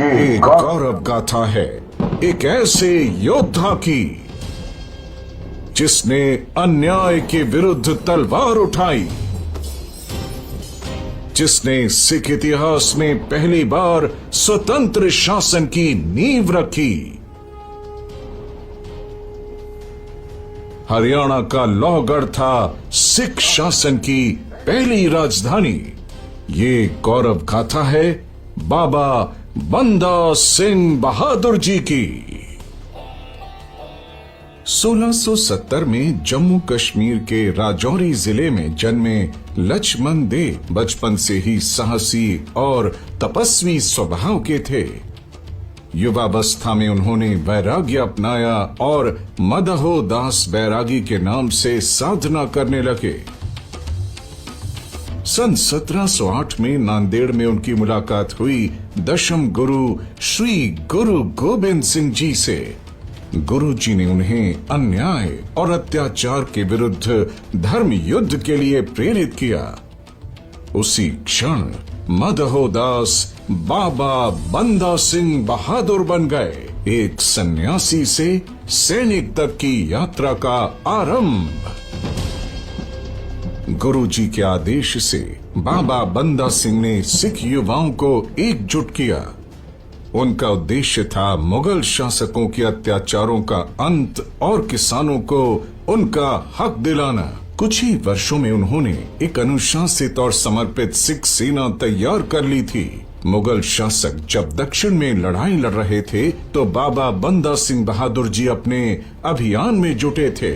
एक गौरव गाथा है एक ऐसे योद्धा की जिसने अन्याय के विरुद्ध तलवार उठाई, जिसने सिख इतिहास में पहली बार स्वतंत्र शासन की नींव रखी। हरियाणा का लोहगढ़ था सिख शासन की पहली राजधानी। ये गौरव गाथा है बाबा बंदा सिंह बहादुर जी की। 1670 में जम्मू कश्मीर के राजौरी जिले में जन्मे लक्ष्मण देव बचपन से ही साहसी और तपस्वी स्वभाव के थे। युवावस्था में उन्होंने वैराग्य अपनाया और मदहो दास बैरागी के नाम से साधना करने लगे। सन 1708 में नांदेड़ में उनकी मुलाकात हुई दशम गुरु श्री गुरु गोबिंद सिंह जी से। गुरु जी ने उन्हें अन्याय और अत्याचार के विरुद्ध धर्म युद्ध के लिए प्रेरित किया। उसी क्षण मदहो दास बाबा बंदा सिंह बहादुर बन गए। एक सन्यासी से सैनिक तक की यात्रा का आरंभ। गुरु जी के आदेश से बाबा बंदा सिंह ने सिख युवाओं को एकजुट किया। उनका उद्देश्य था मुगल शासकों के अत्याचारों का अंत और किसानों को उनका हक दिलाना। कुछ ही वर्षों में उन्होंने एक अनुशासित और समर्पित सिख सेना तैयार कर ली थी। मुगल शासक जब दक्षिण में लड़ाई लड़ रहे थे तो बाबा बंदा सिंह बहादुर जी अपने अभियान में जुटे थे।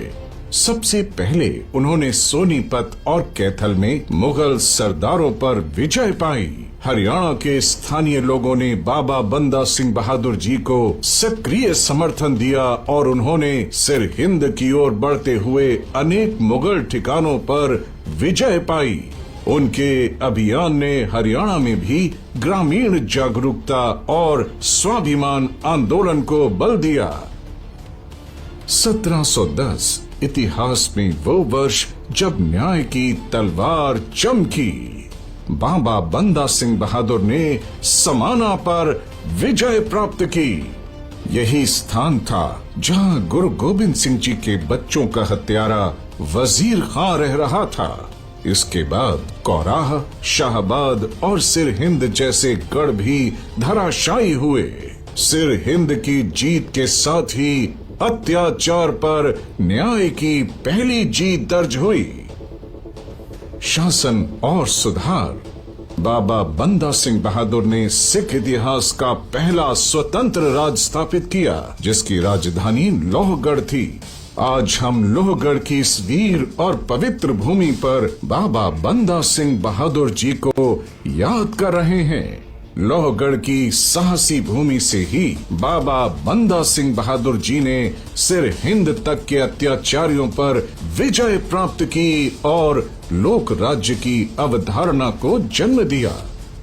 सबसे पहले उन्होंने सोनीपत और कैथल में मुगल सरदारों पर विजय पाई। हरियाणा के स्थानीय लोगों ने बाबा बंदा सिंह बहादुर जी को सक्रिय समर्थन दिया और उन्होंने सिरहिंद की ओर बढ़ते हुए अनेक मुगल ठिकानों पर विजय पाई। उनके अभियान ने हरियाणा में भी ग्रामीण जागरूकता और स्वाभिमान आंदोलन को बल दिया। 1710 इतिहास में वो वर्ष जब न्याय की तलवार चमकी। बाबा बंदा सिंह बहादुर ने समाना पर विजय प्राप्त की। यही स्थान था जहां गुरु गोबिंद सिंह जी के बच्चों का हत्यारा वजीर खां रह रहा था। इसके बाद कौराह, शाहबाद और सिरहिंद जैसे गढ़ भी धराशायी हुए। सिरहिंद की जीत के साथ ही अत्याचार पर न्याय की पहली जीत दर्ज हुई। शासन और सुधार। बाबा बंदा सिंह बहादुर ने सिख इतिहास का पहला स्वतंत्र राज स्थापित किया, जिसकी राजधानी लोहगढ़ थी। आज हम लोहगढ़ की इस वीर और पवित्र भूमि पर बाबा बंदा सिंह बहादुर जी को याद कर रहे हैं। लोहगढ़ की साहसी भूमि से ही बाबा बंदा सिंह बहादुर जी ने सिरहिंद तक के अत्याचारियों पर विजय प्राप्त की और लोक राज्य की अवधारणा को जन्म दिया।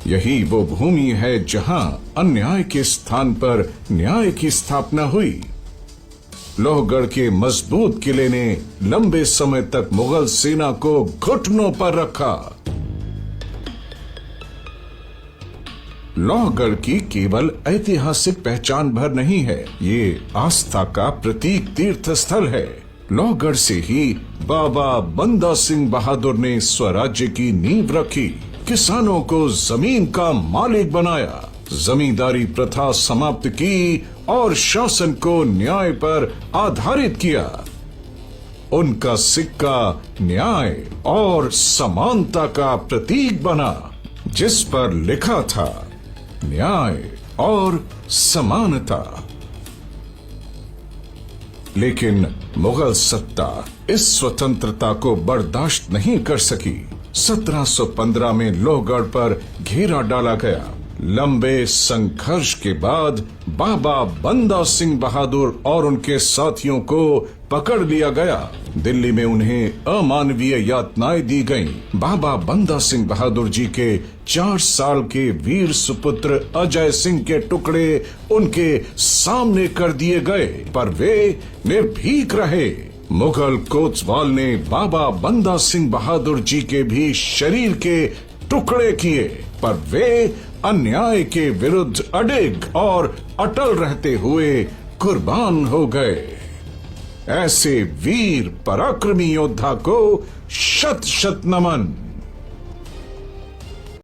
यही वो भूमि है जहां अन्याय के स्थान पर न्याय की स्थापना हुई। लोहगढ़ के मजबूत किले ने लंबे समय तक मुगल सेना को घुटनों पर रखा। लोहगढ़ की केवल ऐतिहासिक पहचान भर नहीं है, ये आस्था का प्रतीक तीर्थ स्थल है। लोहगढ़ से ही बाबा बंदा सिंह बहादुर ने स्वराज्य की नींव रखी, किसानों को जमीन का मालिक बनाया, जमींदारी प्रथा समाप्त की और शासन को न्याय पर आधारित किया। उनका सिक्का न्याय और समानता का प्रतीक बना, जिस पर लिखा था न्याय और समानता। लेकिन मुगल सत्ता इस स्वतंत्रता को बर्दाश्त नहीं कर सकी। 1715 में लोहगढ़ पर घेरा डाला गया। लंबे संघर्ष के बाद बाबा बंदा सिंह बहादुर और उनके साथियों को पकड़ लिया गया। दिल्ली में उन्हें अमानवीय यातनाएं दी गईं। बाबा बंदा सिंह बहादुर जी के 4 साल के वीर सुपुत्र अजय सिंह के टुकड़े उनके सामने कर दिए गए, पर वे निर्भीक रहे। मुगल कोतवाल ने बाबा बंदा सिंह बहादुर जी के भी शरीर के टुकड़े किए, पर वे अन्याय के विरुद्ध अडिग और अटल रहते हुए कुर्बान हो गए। ऐसे वीर पराक्रमी योद्धा को शत शत नमन।